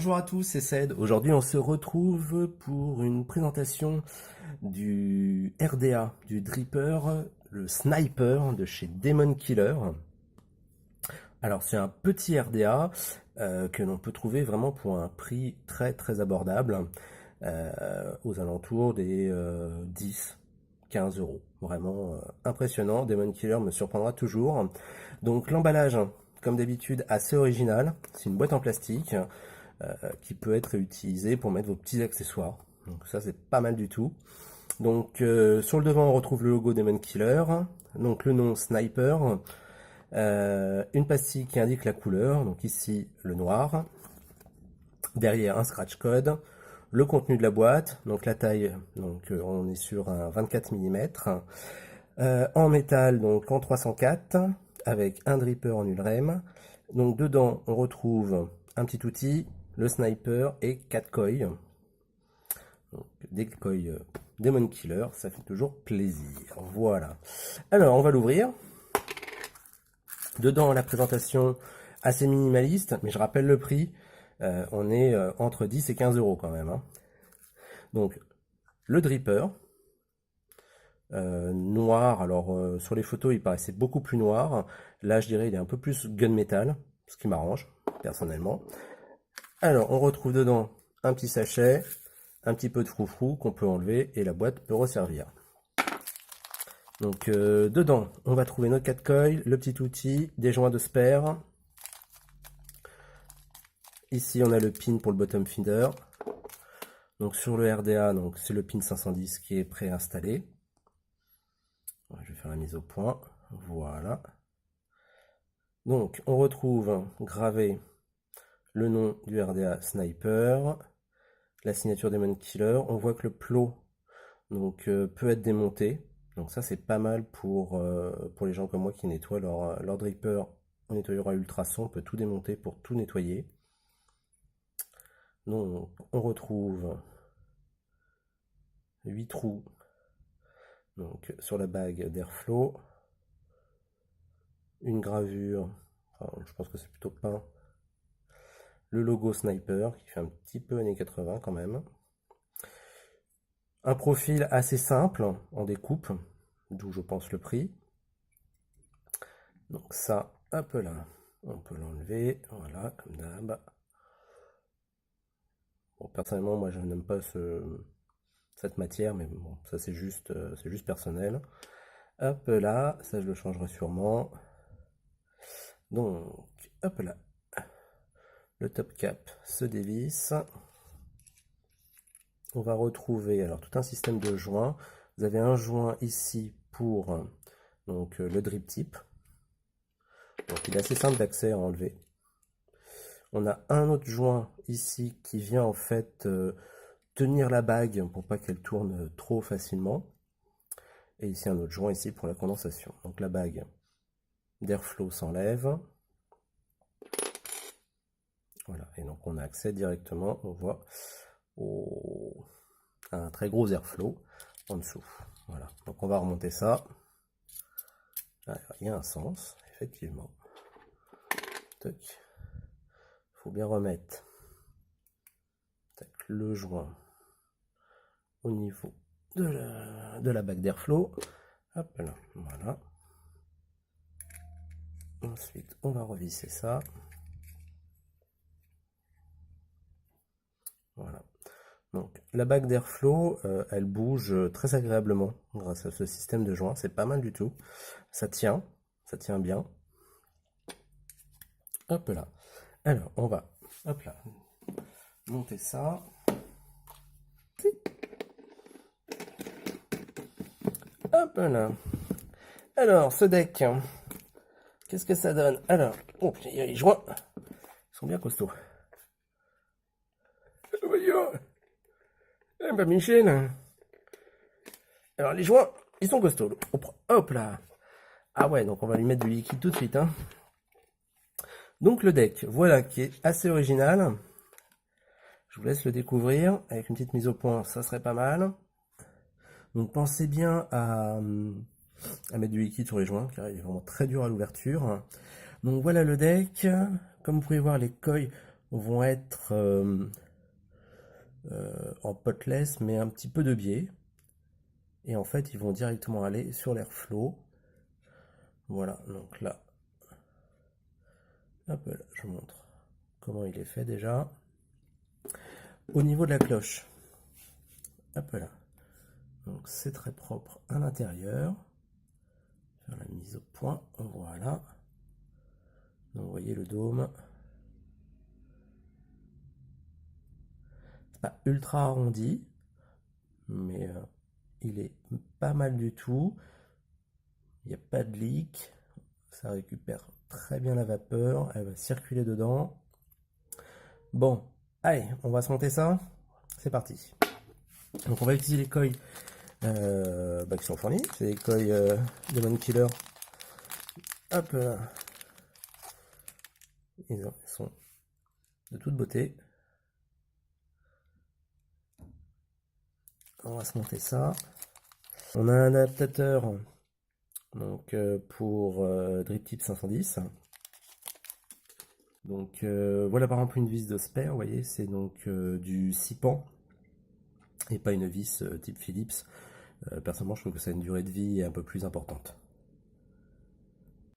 Bonjour à tous, c'est Ced. Aujourd'hui, on se retrouve pour une présentation du RDA, du Dripper, le Sniper de chez Demon Killer. Alors, c'est un petit RDA que l'on peut trouver vraiment pour un prix très abordable, aux alentours des 10-15 euros. Vraiment impressionnant. Demon Killer me surprendra toujours. Donc, l'emballage, comme d'habitude, assez original. C'est une boîte en plastique qui peut être réutilisée pour mettre vos petits accessoires. Donc ça, c'est pas mal du tout. Donc sur le devant, on retrouve le logo Demon Killer, donc le nom Sniper, une pastille qui indique la couleur, donc ici le noir, derrière un scratch code, le contenu de la boîte, donc la taille, donc on est sur un 24 mm, en métal, donc en 304, avec un dripper en ULREM. Donc dedans, on retrouve un petit outil, le sniper et 4 coils. Donc, des coils Demon Killer, ça fait toujours plaisir. Voilà. Alors, on va l'ouvrir. Dedans, la présentation assez minimaliste, mais je rappelle le prix. On est entre 10 et 15 euros quand même. Hein. Donc, le dripper. Noir, alors sur les photos il paraissait beaucoup plus noir. Là, je dirais il est un peu plus gunmetal, ce qui m'arrange, personnellement. Alors, on retrouve dedans un petit sachet, un petit peu de froufrou qu'on peut enlever et la boîte peut resservir. Donc, dedans, on va trouver notre 4 coils, le petit outil, des joints de spare. Ici, on a le pin pour le bottom feeder. Donc, sur le RDA, donc c'est le pin 510 qui est préinstallé. Je vais faire la mise au point. Voilà. Donc, on retrouve gravé le nom du RDA Sniper, la signature Demon Killer. On voit que le plot donc, peut être démonté. Donc ça, c'est pas mal pour les gens comme moi qui nettoient leur dripper en nettoyeur à ultrasons. On peut tout démonter pour tout nettoyer. Donc, on retrouve 8 trous donc, sur la bague d'Airflow. Une gravure, enfin, je pense que c'est plutôt peint. Le logo Sniper, qui fait un petit peu années 80 quand même. Un profil assez simple en découpe, d'où je pense le prix. Donc ça, hop là, on peut l'enlever, voilà, comme d'hab. Bon, personnellement, moi je n'aime pas cette matière, mais bon, ça c'est juste personnel. Hop là, ça je le changerai sûrement. Donc, hop là, le top cap se dévisse. On va retrouver alors tout un système de joints. Vous avez un joint ici pour donc, le drip tip. Donc il est assez simple d'accès à enlever. On a un autre joint ici qui vient en fait tenir la bague pour pas qu'elle tourne trop facilement. Et ici un autre joint ici pour la condensation. Donc la bague d'Airflow s'enlève. Voilà, et donc on a accès directement, on voit, à un très gros Airflow en dessous. Voilà, donc on va remonter ça. Ah, il y a un sens, effectivement. Il faut bien remettre le joint au niveau de la bague d'Airflow. Hop là, voilà. Ensuite, on va revisser ça. Voilà. Donc, la bague d'Airflow, elle bouge très agréablement grâce à ce système de joints. C'est pas mal du tout. Ça tient bien. Hop là. Alors, on va, hop là, monter ça. Hop là. Alors, ce deck, qu'est-ce que ça donne? Alors, oh, il y a les joints. Ils sont bien costauds. Voyons. Eh ben, Michel. Alors, les joints, ils sont costauds. Hop là. Ah ouais, donc on va lui mettre du liquide tout de suite. Hein. Donc, le deck, voilà, qui est assez original. Je vous laisse le découvrir. Avec une petite mise au point, ça serait pas mal. Donc, pensez bien à mettre du liquide sur les joints, car il est vraiment très dur à l'ouverture. Donc voilà le deck. Comme vous pouvez voir, les coils vont être en potless, mais un petit peu de biais. Et en fait, ils vont directement aller sur l'airflow. Voilà, donc là, hop là, je vous montre comment il est fait déjà. Au niveau de la cloche, hop là, donc c'est très propre à l'intérieur. Faire la mise au point, voilà. Donc vous voyez le dôme. C'est pas ultra arrondi, mais il est pas mal du tout. Il n'y a pas de leak. Ça récupère très bien la vapeur. Elle va circuler dedans. Bon, allez, on va se monter ça. C'est parti. Donc on va utiliser les coils qui sont fournis. C'est les coils Demon Killer. Hop là. Ils sont de toute beauté. On va se monter ça. On a un adaptateur donc pour Drip Tip 510. Donc voilà par exemple une vis de spare, vous voyez, c'est donc du 6 pans et pas une vis type Philips. Personnellement, je trouve que ça a une durée de vie un peu plus importante.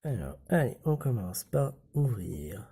Alors, allez, on commence par ouvrir.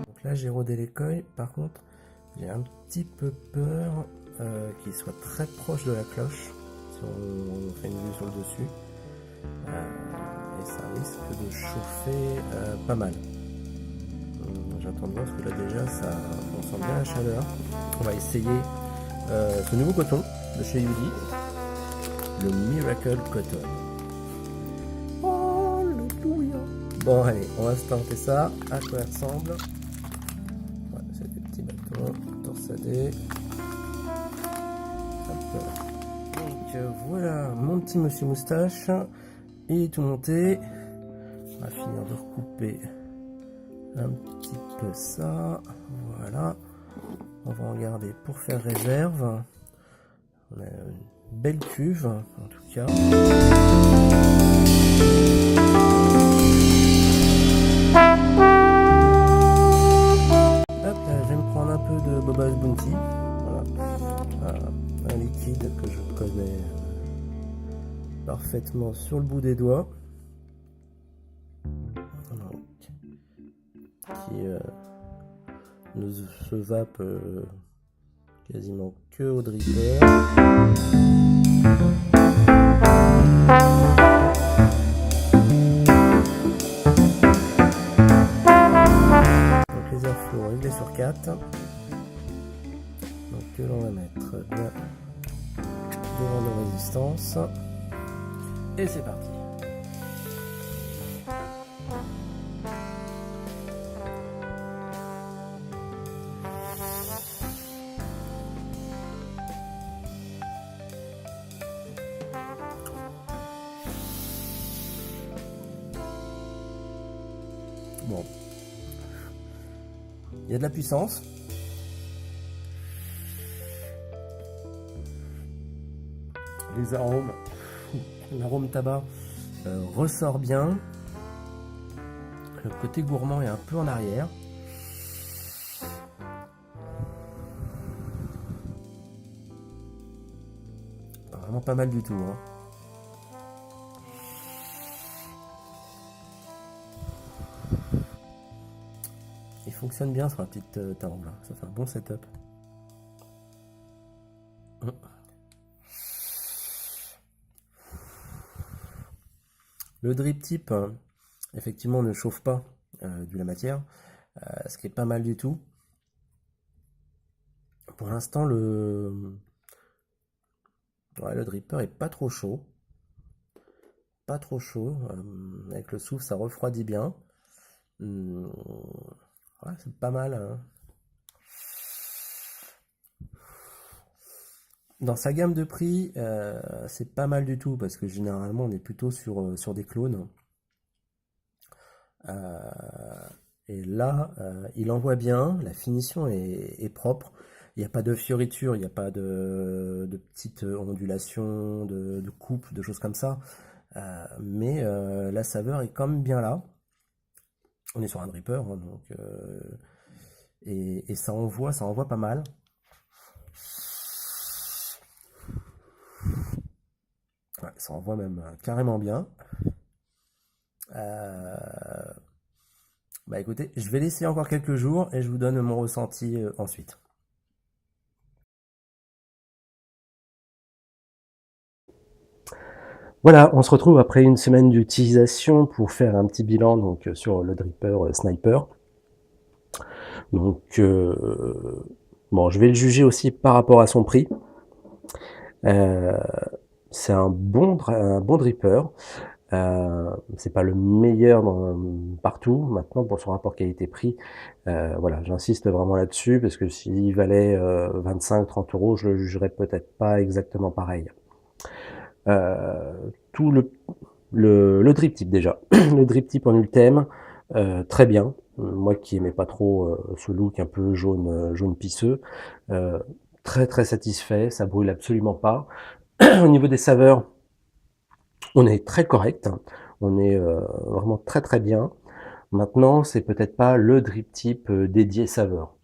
Donc là j'ai rodé les coils, par contre j'ai un petit peu peur qu'il soit très proche de la cloche si on fait une vue sur le dessus, et ça risque de chauffer pas mal. J'attends de voir parce que là déjà ça, on sent bien la chaleur. On va essayer ce nouveau coton de chez Yudi, le Miracle Cotton. Oh, alléluia. Bon allez, on va se tenter ça, à quoi il ressemble. Ouais, c'est des petits bâtons torsadés. Hop. Donc voilà mon petit monsieur moustache, il est tout monté. On va finir de recouper un petit peu ça, voilà. On va en garder pour faire réserve. On a une belle cuve en tout cas. Hop là, je vais me prendre un peu de Bubba's Bounty. Voilà. Un liquide que je connais parfaitement sur le bout des doigts. Donc, qui ne se vape quasiment que au dripper. Donc les airflows réglés sur 4. Donc que l'on va mettre bien devant nos résistances. Et c'est parti. Bon, il y a de la puissance. Les arômes, l'arôme tabac ressort bien. Le côté gourmand est un peu en arrière. Vraiment pas mal du tout, hein. Il fonctionne bien sur la petite tarme là, ça fait un bon setup. Le drip tip, effectivement, ne chauffe pas de la matière, ce qui est pas mal du tout. Pour l'instant, Ouais, le dripper est pas trop chaud. Pas trop chaud. Avec le souffle, ça refroidit bien. Hmm, ouais, c'est pas mal, hein. Dans sa gamme de prix, c'est pas mal du tout parce que généralement on est plutôt sur des clones. Euh, et là, il envoie bien, la finition est propre. Il n'y a pas de fioritures, il n'y a pas de petites ondulations, de coupes, de choses comme ça. Mais la saveur est quand même bien là. On est sur un dripper, hein, donc et ça envoie pas mal. Ouais, ça envoie même carrément bien. Euh, Bah écoutez, je vais laisser encore quelques jours et je vous donne mon ressenti ensuite. Voilà, on se retrouve après une semaine d'utilisation pour faire un petit bilan donc sur le dripper Sniper. Donc bon, je vais le juger aussi par rapport à son prix. Euh, c'est un bon dripper. C'est pas le meilleur partout. Maintenant, pour son rapport qualité-prix, voilà, j'insiste vraiment là-dessus parce que s'il valait 25-30 euros, je le jugerais peut-être pas exactement pareil. Tout le drip tip déjà. Le drip tip en ultime, très bien. Moi qui aimais pas trop ce look un peu jaune pisseux, euh, très très satisfait, ça brûle absolument pas. Au niveau des saveurs, on est très correct, on est vraiment très très bien. Maintenant, c'est peut-être pas le drip tip dédié saveur.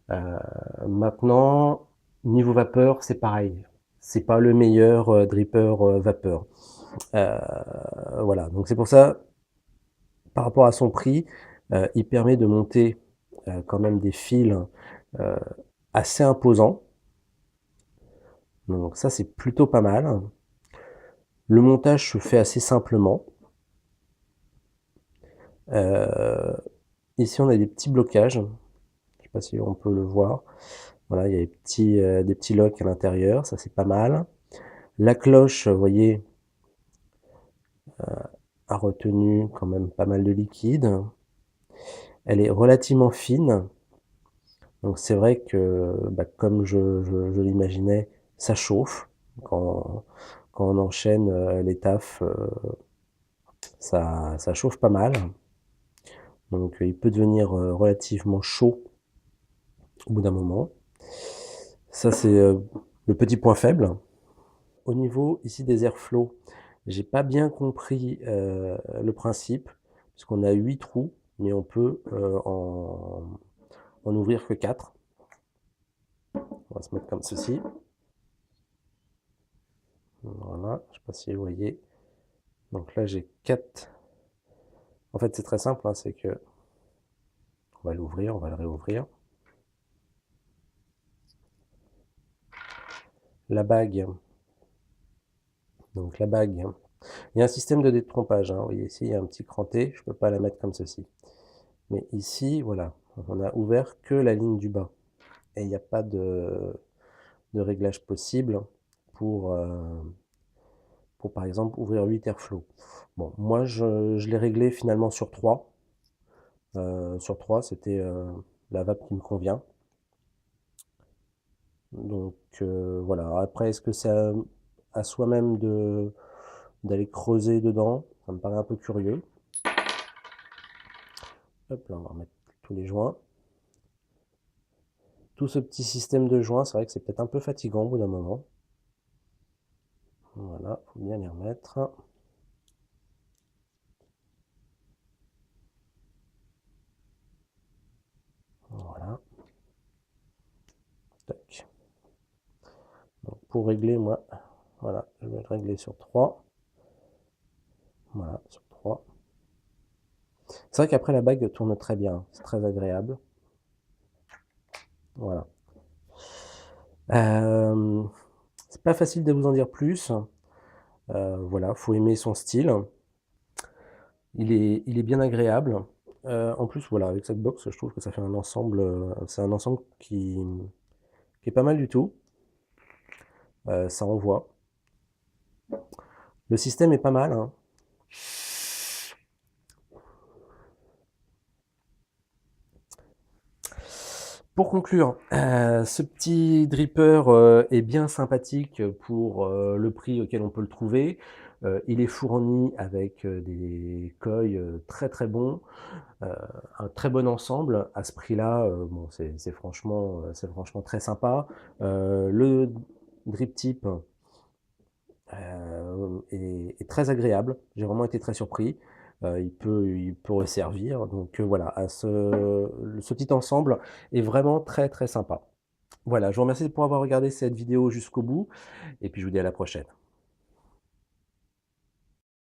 Euh, Maintenant, niveau vapeur, c'est pareil. C'est pas le meilleur dripper vapeur. Euh, voilà, donc c'est pour ça, par rapport à son prix, il permet de monter quand même des fils euh, assez imposants. Donc ça, c'est plutôt pas mal. Le montage se fait assez simplement. Euh, Ici, on a des petits blocages. Je ne sais pas si on peut le voir. Voilà, il y a des petits locks à l'intérieur. Ça, c'est pas mal. La cloche, vous voyez, a retenu quand même pas mal de liquide. Elle est relativement fine. Donc c'est vrai que, bah, comme je l'imaginais, ça chauffe. Quand, quand on enchaîne les tafs, ça chauffe pas mal. Donc il peut devenir relativement chaud au bout d'un moment. Ça c'est le petit point faible. Au niveau ici des airflows, j'ai pas bien compris le principe, puisqu'on a 8 trous, mais on peut en ouvrir que 4. On va se mettre comme ceci. Voilà, je sais pas si vous voyez. Donc là j'ai 4. En fait c'est très simple, hein, c'est que on va l'ouvrir, on va le réouvrir. La bague, donc la bague, il y a un système de détrompage, hein. Vous voyez ici il y a un petit cranté, je peux pas la mettre comme ceci. Mais ici, voilà, on a ouvert que la ligne du bas. Et il n'y a pas de réglage possible pour, par exemple ouvrir 8 airflow. Bon, moi je l'ai réglé finalement sur 3. Sur 3, c'était la vape qui me convient. Donc voilà. Après, est-ce que c'est à soi-même d'aller creuser dedans? Ça me paraît un peu curieux. Hop là, on va remettre tous les joints. Tout ce petit système de joints, c'est vrai que c'est peut-être un peu fatigant au bout d'un moment. Voilà, faut bien les remettre. Voilà. Tac. Donc pour régler, moi, voilà, je vais le régler sur 3. Voilà, sur 3. C'est vrai qu'après la bague tourne très bien, c'est très agréable. Voilà. Euh, c'est pas facile de vous en dire plus. Voilà, faut aimer son style. Il est bien agréable. En plus, voilà, avec cette box, je trouve que ça fait un ensemble, c'est un ensemble qui est pas mal du tout. Ça envoie. Le système est pas mal, hein. Pour conclure, ce petit dripper, est bien sympathique pour, le prix auquel on peut le trouver. Il est fourni avec, des coils, très, très bons, heu, un très bon ensemble. À ce prix-là, bon, c'est franchement très sympa. Le drip tip, est très agréable. J'ai vraiment été très surpris. Il peut resservir donc voilà, ce petit ensemble est vraiment très, très sympa. Voilà, je vous remercie pour avoir regardé cette vidéo jusqu'au bout et puis je vous dis à la prochaine.